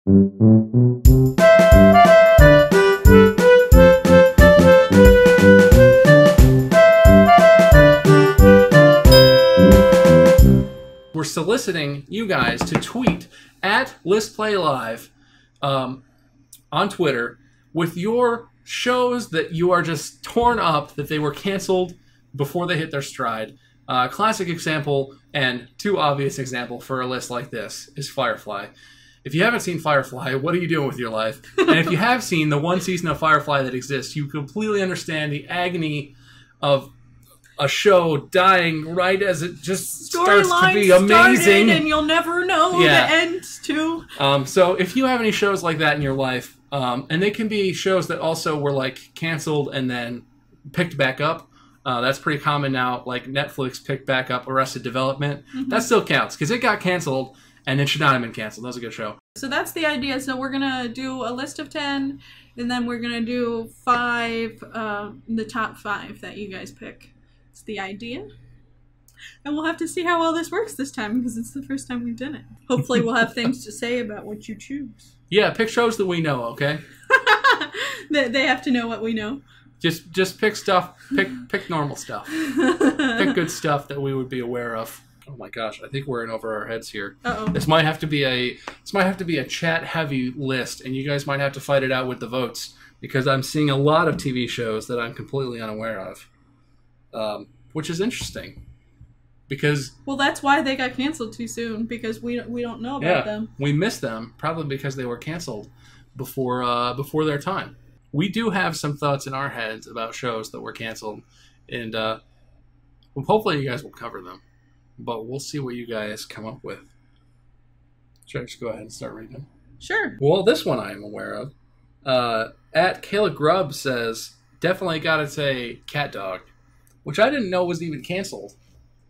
We're soliciting you guys to tweet at ListPlayLive on Twitter with your shows that you are just torn up that they were canceled before they hit their stride. Classic example and too obvious example for a list like this is Firefly. If you haven't seen Firefly, what are you doing with your life? And if you have seen the one season of Firefly that exists, you completely understand the agony of a show dying right as it just starts to be amazing. And you'll never know the end too. So if you have any shows like that in your life, and they can be shows that also were like canceled and then picked back up. That's pretty common now. Like Netflix picked back up Arrested Development. Mm-hmm. That still counts because it got canceled and it should not have been canceled. That was a good show. So that's the idea. So we're going to do a list of 10 and then we're going to do 5, the top 5 that you guys pick. It's the idea. And we'll have to see how well this works this time because it's the first time we've done it. Hopefully we'll have things to say about what you choose. Yeah, pick shows that we know, okay? They have to know what we know. Just pick stuff. Pick normal stuff. Pick good stuff that we would be aware of. Oh my gosh, I think we're in over our heads here. Uh-oh. This might have to be a chat heavy list, and you guys might have to fight it out with the votes because I'm seeing a lot of TV shows that I'm completely unaware of, which is interesting. Because that's why they got canceled too soon because we don't know about them. We missed them probably because they were canceled before their time. We do have some thoughts in our heads about shows that were canceled, and hopefully you guys will cover them. But we'll see what you guys come up with. Should I just go ahead and start reading them? Sure. Well, this one I am aware of. At Kayla Grubb says, definitely gotta say Cat Dog, which I didn't know was even canceled.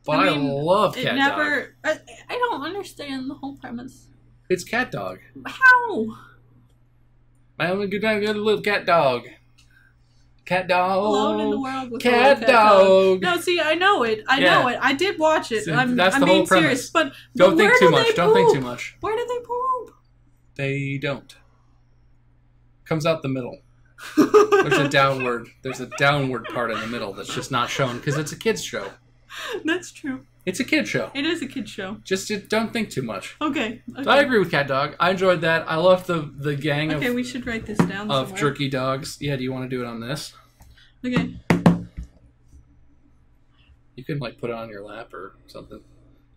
But I love Cat Dog. I don't understand the whole premise. It's Cat Dog. How? I have a good little cat dog. Cat dog. Alone in the world with cat dog. No, see, I know it. I know it. I did watch it. That's the whole premise. Serious. But don't think too much. Don't think too much. Where do they poop? They don't. Comes out the middle. There's a downward part in the middle that's just not shown because it's a kid's show. That's true. It's a kid show. It is a kid show. Just don't think too much. Okay. So I agree with Cat Dog. I enjoyed that. I love the gang of... Okay, we should write this down of somewhere. jerky dogs. Yeah, do you want to do it on this? Okay. You can like put it on your lap or something.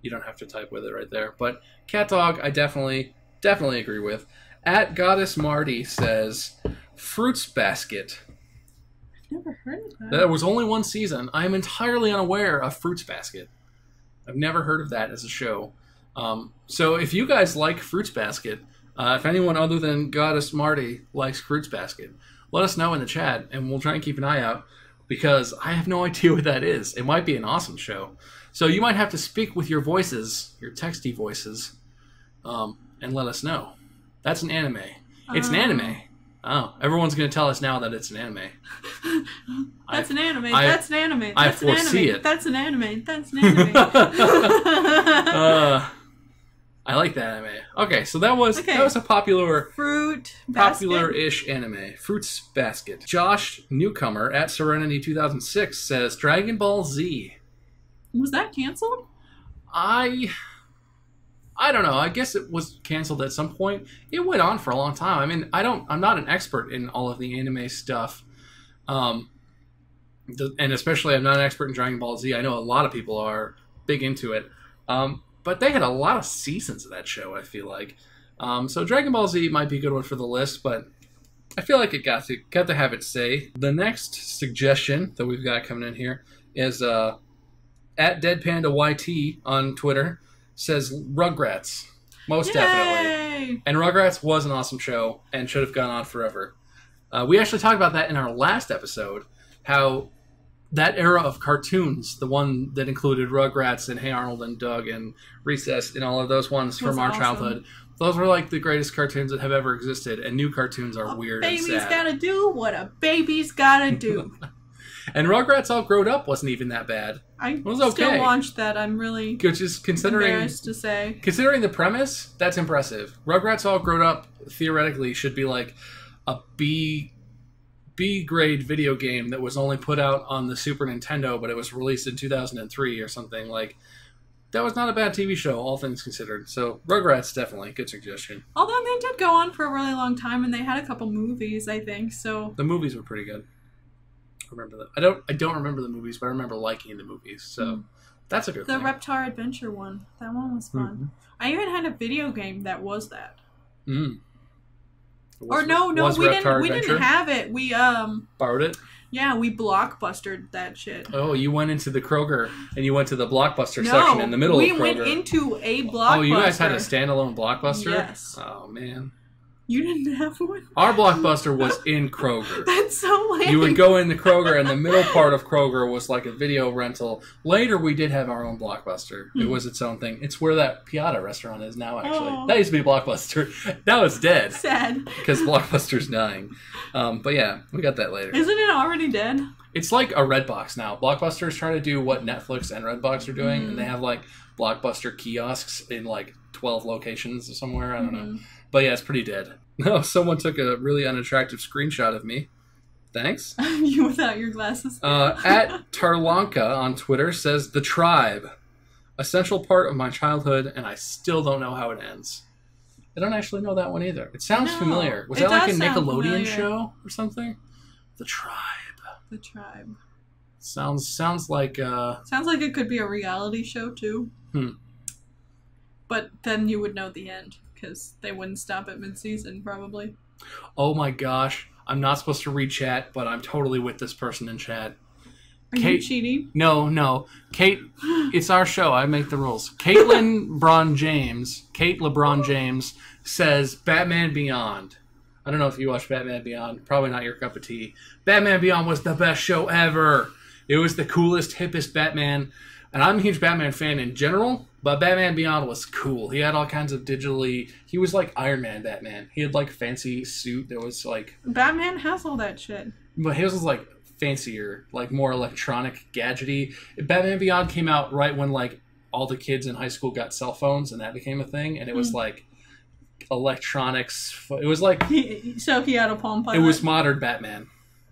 You don't have to type with it right there. But Cat Dog, I definitely agree with. At Goddess Marty says, Fruits Basket. Never heard of that. There was only one season. I am entirely unaware of Fruits Basket. I've never heard of that as a show. So if you guys like Fruits Basket, if anyone other than Goddess Marty likes Fruits Basket, let us know in the chat, and we'll try and keep an eye out, because I have no idea what that is. It might be an awesome show. So you might have to speak with your voices, your texty voices, and let us know. That's an anime. It's an anime. Oh, everyone's going to tell us now that it's an anime. That's an anime. That's an anime. I foresee it. That's an anime. That's an anime. I like that anime. Okay, so that was a popular-ish anime. Fruits Basket. Josh Newcomer at Serenity 2006 says Dragon Ball Z. Was that canceled? I don't know. I guess it was canceled at some point. It went on for a long time. I mean, I'm not an expert in all of the anime stuff. And especially I'm not an expert in Dragon Ball Z. I know a lot of people are big into it. But they had a lot of seasons of that show, I feel like. So Dragon Ball Z might be a good one for the list, but I feel like it got to have its say. The next suggestion that we've got coming in here is at DeadPandaYT on Twitter. Says Rugrats, most definitely. And Rugrats was an awesome show and should have gone on forever. We actually talked about that in our last episode, how that era of cartoons, the one that included Rugrats and Hey Arnold and Doug and Recess and all of those ones from our childhood, those were like the greatest cartoons that have ever existed, and new cartoons are weird and sad. Baby's gotta do what a baby's gotta do. And Rugrats All Grown Up wasn't even that bad. I was okay. still watched that. I'm really just embarrassed to say. Considering the premise, that's impressive. Rugrats All Grown Up theoretically should be like a B grade video game that was only put out on the Super Nintendo, but it was released in 2003 or something. Like, that was not a bad TV show, all things considered. So, Rugrats, definitely. Good suggestion. Although they did go on for a really long time, and they had a couple movies, I think, so... The movies were pretty good. I remember that. I don't remember the movies, but I remember liking the movies, so that's a good thing. The Reptar Adventure one. That one was fun. Mm-hmm. I even had a video game that was that. Mm. We didn't have it. We borrowed it? Yeah, we Blockbustered that shit. Oh, you went into the Kroger and you went to the Blockbuster section in the middle of Kroger. We went into a Blockbuster. Oh, you guys had a standalone Blockbuster? Yes. Oh, man. You didn't have one? Our Blockbuster was in Kroger. That's so lame. You would go in the Kroger, and the middle part of Kroger was like a video rental. Later, we did have our own Blockbuster. It was its own thing. It's where that Piata restaurant is now, actually. Oh. That used to be Blockbuster. Now it's dead. Sad. Because Blockbuster's dying. But yeah, we got that later. Isn't it already dead? It's like a Redbox now. Blockbuster is trying to do what Netflix and Redbox are doing, and they have like Blockbuster kiosks in like 12 locations somewhere. I don't know. But yeah, it's pretty dead. No, someone took a really unattractive screenshot of me. Thanks. You without your glasses. At Tarlanka on Twitter says, The Tribe. Essential part of my childhood, and I still don't know how it ends. I don't actually know that one either. It sounds familiar. Was that like a Nickelodeon show or something? The Tribe. The Tribe. Sounds like... Sounds like it could be a reality show, too. But then you would know the end. Because they wouldn't stop at mid-season, probably. Oh my gosh. I'm not supposed to read chat, but I'm totally with this person in chat. Are you cheating? No. Kate, it's our show. I make the rules. Kate LeBron James says Batman Beyond. I don't know if you watch Batman Beyond. Probably not your cup of tea. Batman Beyond was the best show ever. It was the coolest, hippest Batman. And I'm a huge Batman fan in general, but Batman Beyond was cool. He had all kinds of digitally... He was like Iron Man Batman. He had like fancy suit that was like... Batman has all that shit. But his was like fancier, like more electronic, gadgety. Batman Beyond came out right when like all the kids in high school got cell phones and that became a thing. And it was like electronics. It was like... So he had a Palm Pilot? It was modern Batman.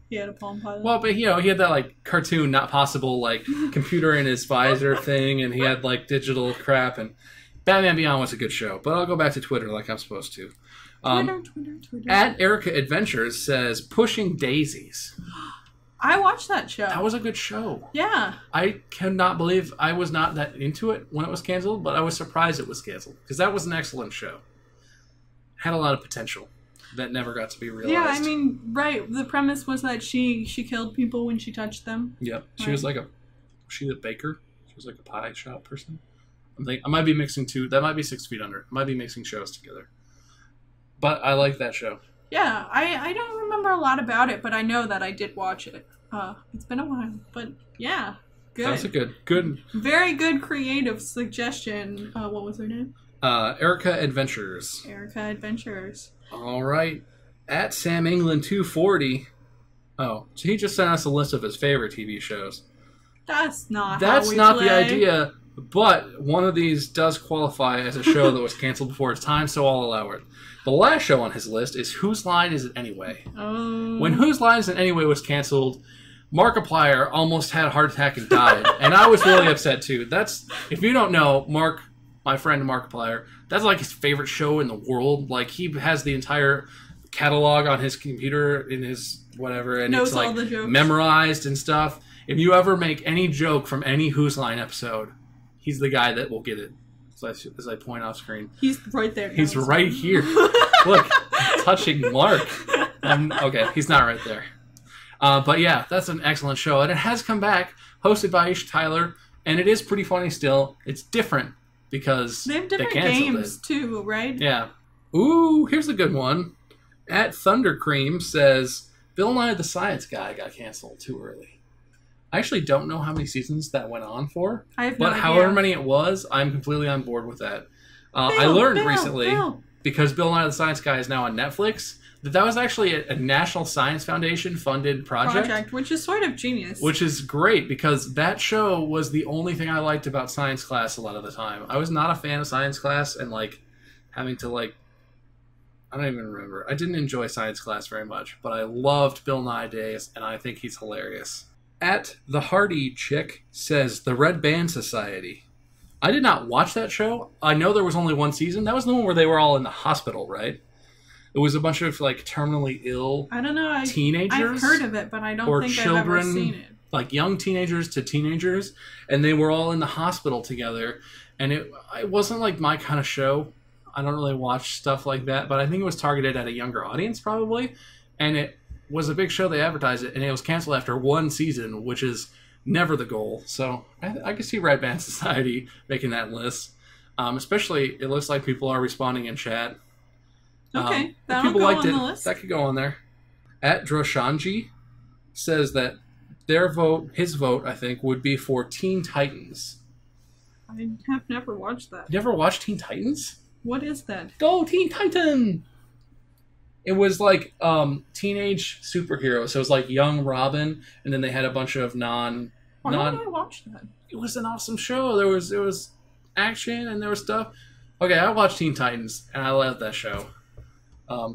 He had a Palm Pilot. Well, but you know, he had that like cartoon, not possible, like computer in his visor thing, and he had like digital crap. And Batman Beyond was a good show. But I'll go back to Twitter like I'm supposed to. Twitter. At Erica Adventures says Pushing Daisies. I watched that show. That was a good show. Yeah. I cannot believe I was not that into it when it was canceled, but I was surprised it was canceled because that was an excellent show. Had a lot of potential. That never got to be realized. Yeah, I mean, right. The premise was that she killed people when she touched them. Yep. She was like was she a baker? She was like a pie shop person? I might be mixing two. That might be 6 Feet Under. I might be mixing shows together. But I like that show. Yeah, I don't remember a lot about it, but I know that I did watch it. It's been a while, but yeah. Good. That's a good. Very good creative suggestion. What was her name? Erica Adventures. Erica Adventures. All right. At Sam England 240. Oh, so he just sent us a list of his favorite TV shows. That's not the idea, but one of these does qualify as a show that was canceled before its time, so I'll allow it. The last show on his list is Whose Line Is It Anyway? Oh. When Whose Line Is It Anyway was canceled, Markiplier almost had a heart attack and died, and I was really upset too. If you don't know, Mark, my friend Markiplier, that's like his favorite show in the world. Like, he has the entire catalog on his computer in his whatever, and knows it's like all the jokes. Memorized and stuff. If you ever make any joke from any Whose Line episode, he's the guy that will get it. As I point off screen. He's right there. He's right here. Look, touching Mark. Okay, he's not right there. But yeah, that's an excellent show. And it has come back, hosted by Aisha Tyler, and it is pretty funny still. It's different because they have different games too, right? Yeah. Ooh, here's a good one. At Thunder Cream says, Bill Nye the Science Guy got canceled too early. I actually don't know how many seasons that went on for. I have no idea. However many it was, I'm completely on board with that. I learned recently, because Bill Nye the Science Guy is now on Netflix, that was actually a National Science Foundation funded project. Which is sort of genius. Which is great because that show was the only thing I liked about science class a lot of the time. I was not a fan of science class and like having to like, I don't even remember. I didn't enjoy science class very much, but I loved Bill Nye days and I think he's hilarious. At the Hardy Chick says The Red Band Society. I did not watch that show. I know there was only one season. That was the one where they were all in the hospital, right? It was a bunch of like terminally ill I don't know. teenagers. I've heard of it, but I don't think children, I've ever seen it. Like young teenagers to teenagers, and they were all in the hospital together. And it wasn't like my kind of show. I don't really watch stuff like that, but I think it was targeted at a younger audience probably. And it was a big show. They advertised it, and it was canceled after one season, which is never the goal. So I could see Red Band Society making that list. Especially, it looks like people are responding in chat. Okay, that'll go on the list. That could go on there. At Droshanji says that his vote, I think, would be for Teen Titans. I have never watched that. You never watched Teen Titans? What is that? Go Teen Titan! It was like teenage superheroes. So it was like young Robin, and then they had a bunch of Why would I watch that? It was an awesome show. There was action and there was stuff. Okay, I watched Teen Titans, and I loved that show. I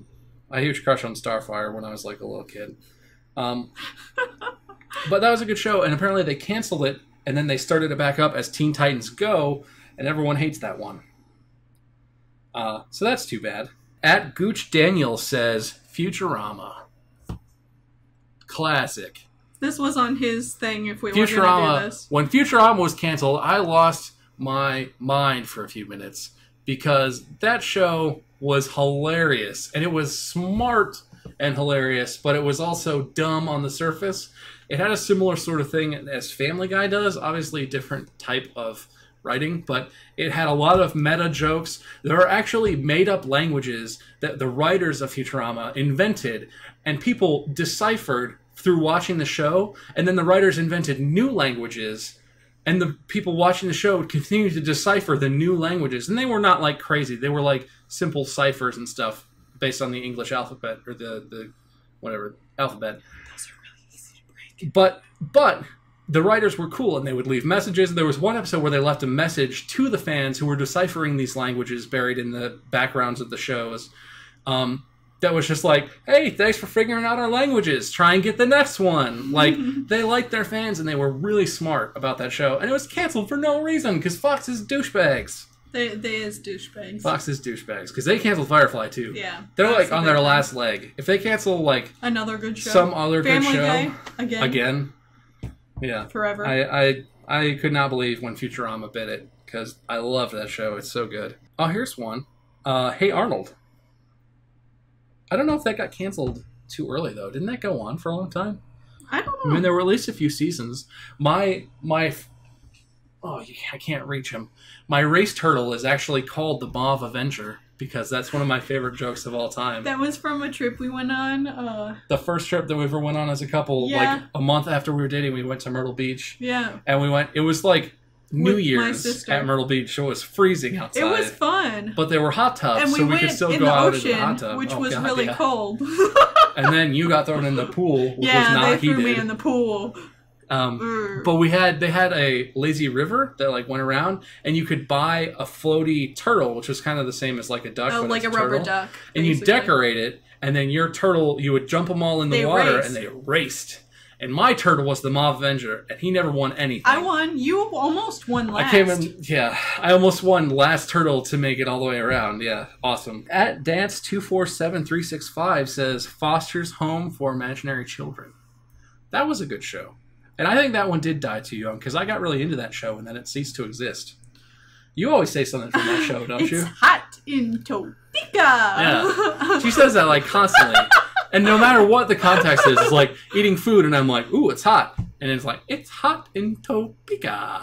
had a huge crush on Starfire when I was like a little kid. But that was a good show, and apparently they canceled it, and then they started it back up as Teen Titans Go, and everyone hates that one. So that's too bad. At Gooch Daniel says Futurama. Classic. This was on his thing if we were going to do this. When Futurama was canceled, I lost my mind for a few minutes because that show was hilarious, and it was smart and hilarious, but it was also dumb on the surface. It had a similar sort of thing as Family Guy does, obviously a different type of writing, but it had a lot of meta jokes. There are actually made-up languages that the writers of Futurama invented, and people deciphered through watching the show, and then the writers invented new languages, and the people watching the show would continue to decipher the new languages, and they were not like crazy. They were like simple ciphers and stuff based on the English alphabet, or the whatever alphabet. Those are really easy to break. But the writers were cool, and they would leave messages. There was one episode where they left a message to the fans who were deciphering these languages buried in the backgrounds of the shows. That was just like, hey, thanks for figuring out our languages. Try and get the next one. Like, they liked their fans, and they were really smart about that show. And it was canceled for no reason, because Fox is douchebags. They is douchebags. Fox is douchebags, because they canceled Firefly, too. Yeah. They're, like, on their last leg. If they cancel, like... another good show. Some other good show. Family Guy. Again. Yeah. Forever. I could not believe when Futurama bit it, because I loved that show. It's so good. Oh, here's one. Hey Arnold. I don't know if that got canceled too early, though. Didn't that go on for a long time? I don't know. I mean, there were at least a few seasons. I can't reach him. My race turtle is actually called the Mauve Avenger, because that's one of my favorite jokes of all time. That was from a trip we went on. The first trip that we ever went on as a couple, like a month after we were dating, we went to Myrtle Beach. Yeah. And it was like New Year's at Myrtle Beach. It was freezing outside. It was fun. But there were hot tubs, and so we could still go out in the hot tub. Which was really cold. And then you got thrown in the pool, which was not heated. Yeah, they threw me in the pool. But they had a lazy river that like went around, and you could buy a floaty turtle, which was kind of the same as like a duck. Oh, like a rubber duck. And you decorate it, and then your turtle, you would jump them all in the water, and they raced. And my turtle was the Mauve Avenger, and he never won anything. I won. You almost won last. I almost won last turtle to make it all the way around. Yeah, awesome. At Dance247365 says Foster's Home for Imaginary Children. That was a good show. And I think that one did die too young, because I got really into that show, and then it ceased to exist. You always say something from that show, don't you? It's hot in Topeka. Yeah. She says that like constantly. And no matter what the context is, it's like eating food, and I'm like, ooh, it's hot. And it's like, it's hot in Topeka.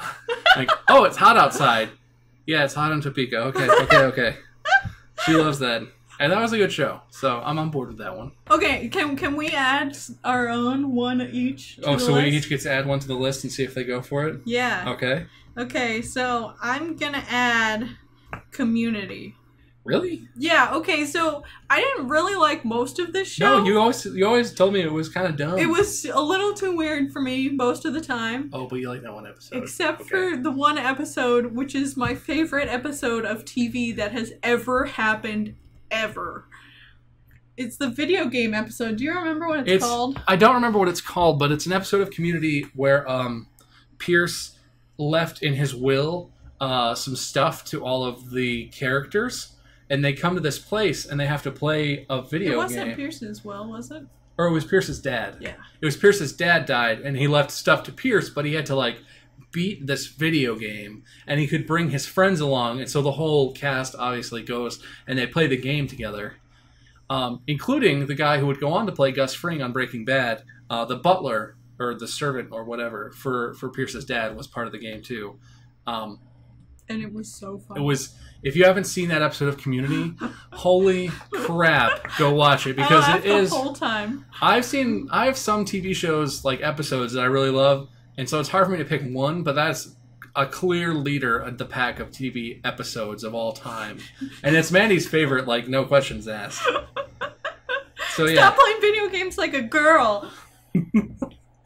Like, oh, it's hot outside. Yeah, it's hot in Topeka. Okay. She loves that. And that was a good show. So I'm on board with that one. Okay, can we add our own one each to the so list? we each get to add one to the list and see if they go for it? Yeah. Okay. Okay, so I'm going to add Community, Really? Yeah, okay, so I didn't really like most of this show. No, you always told me it was kind of dumb. It was a little too weird for me most of the time. Oh, but you like that one episode. Except for the one episode, which is my favorite episode of TV that has ever happened, ever. It's the video game episode. Do you remember what it's called? I don't remember what it's called, but it's an episode of Community where Pierce left in his will some stuff to all of the characters. And they come to this place, and they have to play a video game. It wasn't Pierce's will, was it? Or it was Pierce's dad. Yeah. It was Pierce's dad died, and he left stuff to Pierce, but he had to, like, beat this video game, and he could bring his friends along, and so the whole cast obviously goes, and they play the game together, including the guy who would go on to play Gus Fring on Breaking Bad. The butler, or the servant, or whatever, for Pierce's dad was part of the game, too. And it was so fun. It was... If you haven't seen that episode of Community, holy crap, go watch it because it is. The whole time. I have some TV shows like episodes that I really love, and so it's hard for me to pick one. But that's a clear leader of the pack of TV episodes of all time, and it's Mandy's favorite. Like no questions asked. So yeah. Stop playing video games like a girl.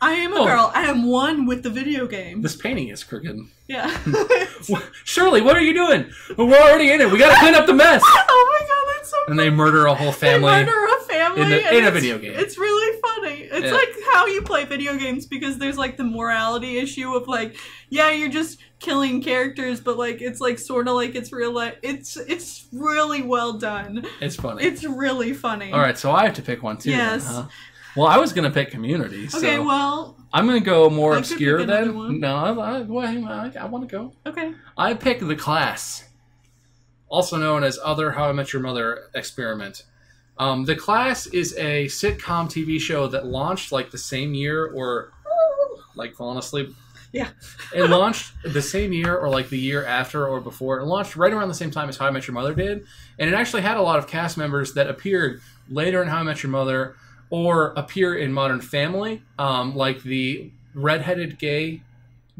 I am a girl. I am one with the video game. This painting is crooked. Yeah. Shirley, what are you doing? We're already in it. We gotta clean up the mess. Oh my god, that's so funny. And they murder a whole family. They murder a family in a video game. It's really funny. It's like how you play video games because there's like the morality issue of like, yeah, you're just killing characters, but like it's like sort of like it's real life. It's really well done. It's funny. It's really funny. All right, so I have to pick one too. Yes. Then, huh? Well, I was going to pick Community. So okay, well... I'm going to go more I obscure could pick then. one. No, I want to go. Okay. I pick The Class, also known as Other How I Met Your Mother Experiment. The Class is a sitcom TV show that launched like the same year or like falling asleep. Yeah. It launched the same year or like the year after or before. It launched right around the same time as How I Met Your Mother did. And it actually had a lot of cast members that appeared later in How I Met Your Mother or appear in Modern Family, like the redheaded gay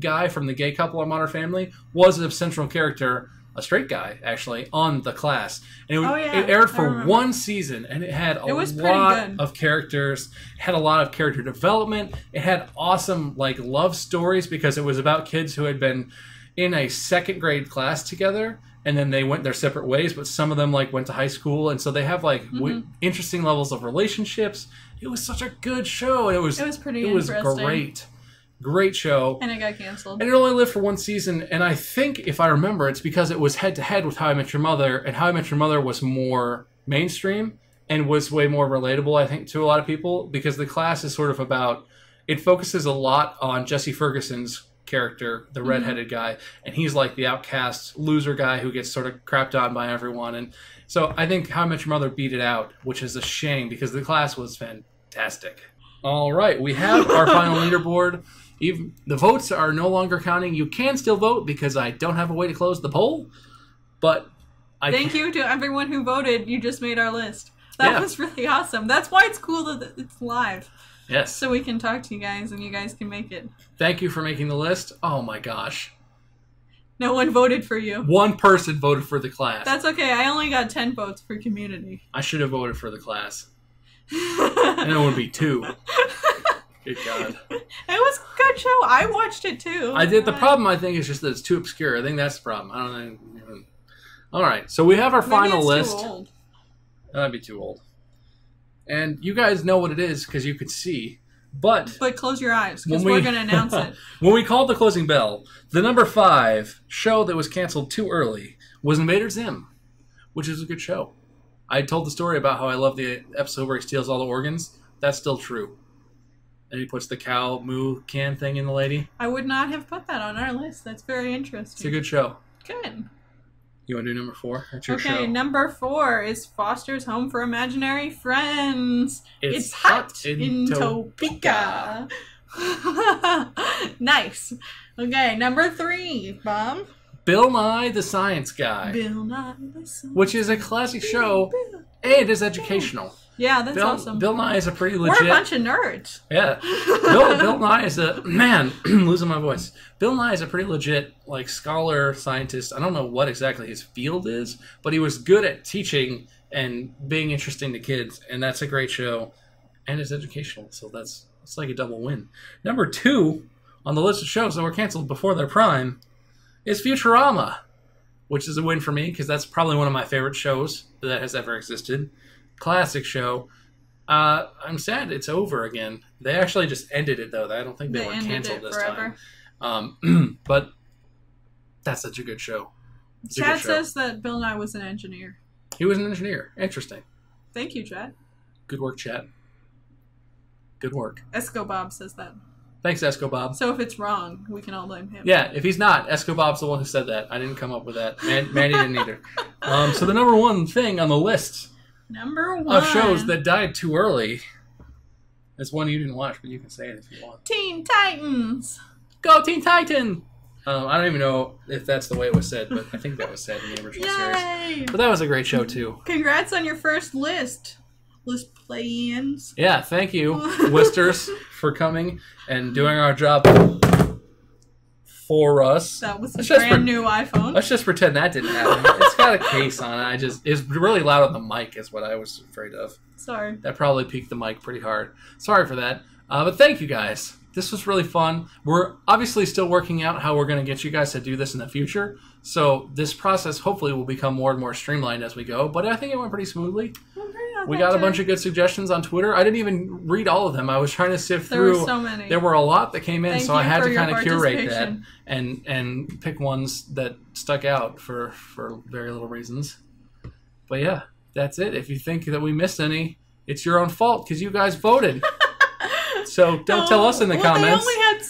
guy from the gay couple on Modern Family was a central character, a straight guy, actually, on The Class. And it aired for one season, and it had a lot of characters, had a lot of character development. It had awesome like love stories because it was about kids who had been in a second grade class together, and then they went their separate ways, but some of them like went to high school, and so they have like interesting levels of relationships. It was such a good show. It was pretty interesting. It was great show. And it got canceled. And it only lived for one season, and I think, if I remember, it's because it was head-to-head with How I Met Your Mother, and How I Met Your Mother was more mainstream and was way more relatable, I think, to a lot of people, because The Class is sort of about... It focuses a lot on Jesse Ferguson's character, the redheaded guy, and he's like the outcast loser guy who gets sort of crapped on by everyone. And so I think How I Met Your Mother beat it out, which is a shame because The Class was fantastic. All right, we have our final leaderboard. Even the votes are no longer counting. You can still vote because I don't have a way to close the poll, but thank you to everyone who voted. You just made our list. That was really awesome. That's why it's cool that it's live. Yes. So we can talk to you guys and you guys can make it. Thank you for making the list. Oh my gosh. No one voted for you. One person voted for The Class. That's okay. I only got 10 votes for Community. I should have voted for The Class. And it would be 2. Good God. It was a good show. I watched it too. I did. The problem, I think, is just that it's too obscure. I think that's the problem. I don't know. All right. So we have our final list. Too old. That'd be too old. And you guys know what it is because you could see. But close your eyes because we're going to announce it. When we called the closing bell, the number 5 show that was canceled too early was Invader Zim, which is a good show. I told the story about how I love the episode where he steals all the organs. That's still true. And he puts the cow moo can thing in the lady. I would not have put that on our list. That's very interesting. It's a good show. Good. You want to do number 4? That's your show. Okay, number 4 is Foster's Home for Imaginary Friends. It's hot in Topeka. Nice. Okay, number 3, Bob. Bill Nye the Science Guy. Bill Nye the Science Guy. Which is a classic show, and it is educational. Yeah, that's awesome. Bill Nye is a pretty legit... We're a bunch of nerds. Yeah. Bill Nye is a... Man, losing my voice. Bill Nye is a pretty legit, like, scholar, scientist. I don't know what exactly his field is, but he was good at teaching and being interesting to kids, and that's a great show. And it's educational, so it's like a double win. Number 2 on the list of shows that were canceled before their prime is Futurama, which is a win for me because that's probably one of my favorite shows that has ever existed. Classic show. I'm sad it's over again. They actually just ended it, though. I don't think they were canceled this forever. time. But that's such a good show. Chad says that Bill Nye was an engineer. He was an engineer. Interesting. Thank you, Chad. Good work, Chad. Good work. Esco Bob says that. Thanks, Esco Bob. So if it's wrong, we can all blame him. Yeah, if he's not, Esco Bob's the one who said that. I didn't come up with that. Manny didn't either. So the number 1 thing on the list number 1 of shows that died too early is one you didn't watch, but you can say it if you want. Teen Titans. Go Teen Titan! I don't even know if that's the way it was said, but I think that was said in the original series. But that was a great show, too. Congrats on your first list. List play-ins. Yeah, thank you, Listers, for coming and doing our job for us. That was a brand new iPhone. Let's just pretend that didn't happen. It's got a case on it. It's really loud on the mic is what I was afraid of. Sorry. That probably peaked the mic pretty hard. Sorry for that. But thank you guys. This was really fun. We're obviously still working out how we're going to get you guys to do this in the future. So this process hopefully will become more and more streamlined as we go. But I think it went pretty smoothly. We got a bunch of good suggestions on Twitter. I didn't even read all of them. I was trying to sift through. There were so many. There were a lot that came in, so I had to kind of curate that participation. and pick ones that stuck out for very little reasons. But yeah, that's it. If you think that we missed any, it's your own fault because you guys voted. So don't tell us in the comments. They only had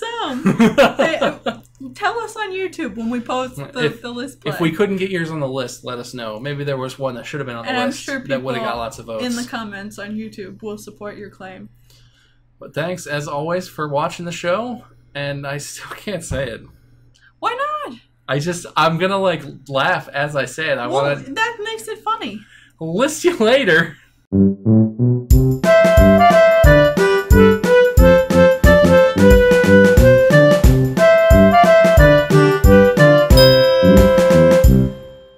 some. Tell us on YouTube when we post the list play. If we couldn't get yours on the list, let us know. Maybe there was one that should have been on the list that would have got lots of votes. In the comments on YouTube will support your claim. But thanks, as always, for watching the show. And I still can't say it. Why not? I'm going to laugh as I say it. That makes it funny. List you later.